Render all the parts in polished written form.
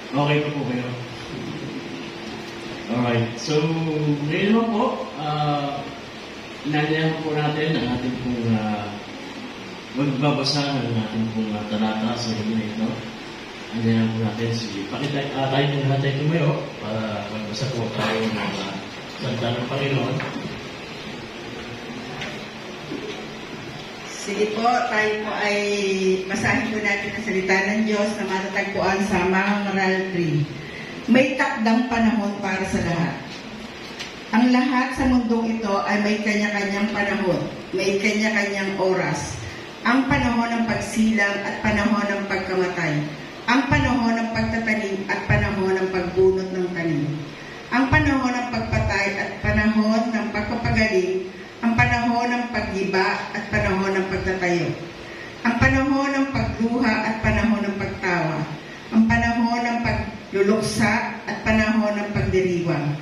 Okay pa po kayo. Alright, so ngayon naman po, inanyahan po natin ang ating pong magbabasa ng ating pong talata sa gabi na ito. Anyahan po natin tayo po natin tumayo para magbasa po tayo ng salita ng Panginoon. Sige po, tayo po ay basahin po natin ang salita ng Diyos na matatagpuan sa mga Ngaral 3. May takdang panahon para sa lahat. Ang lahat sa mundong ito ay may kanya-kanyang panahon, may kanya-kanyang oras. Ang panahon ng pagsilang at panahon ng pagkamatay. Ang panahon ng pagtatanim at panahon ng pagbunot ng tanim. Ang panahon ng pagpatay at panahon ng pagpapagaling. Ang panahon ng paggiba at panahon ng pagtatayo. Ang panahon ng pagluha at panahon ng pagtawa. Ang panahon ng pagluluksa at panahon ng pagdiriwang.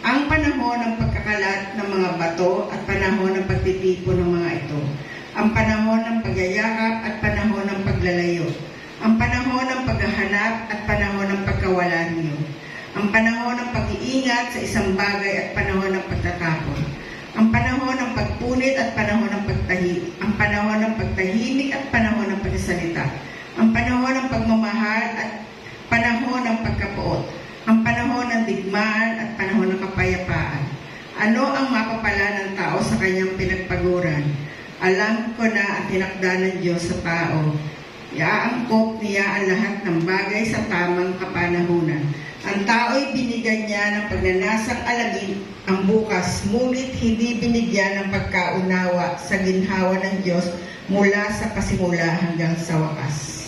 Ang panahon ng pagkakalat ng mga bato at panahon ng pagtitipon ng mga ito. Ang panahon ng pagyayakap at panahon ng paglalayo. Ang panahon ng paghahanap at panahon ng pagkawala niyo. Ang panahon ng pag-iingat sa isang bagay at panahon ng pagtatapon. Ang panahon ng pagpunit at panahon ng ang panahon ng pagtahimik at panahon ng pagsasalita. Ang panahon ng pagmamahal at panahon ng pagkapuot. Ang panahon ng digmaan at panahon ng kapayapaan. Ano ang mapapala ng tao sa kanyang pinagpaguran? Alam ko na ang tinakda ng Diyos sa tao. Iaangkop niya ang lahat ng bagay sa tamang kapanahunan. Ang tao'y binigyan niya ng pagnanasang alagin ang bukas, ngunit hindi binigyan ng pagkaunawa sa ginhawa ng Diyos mula sa pasimula hanggang sa wakas.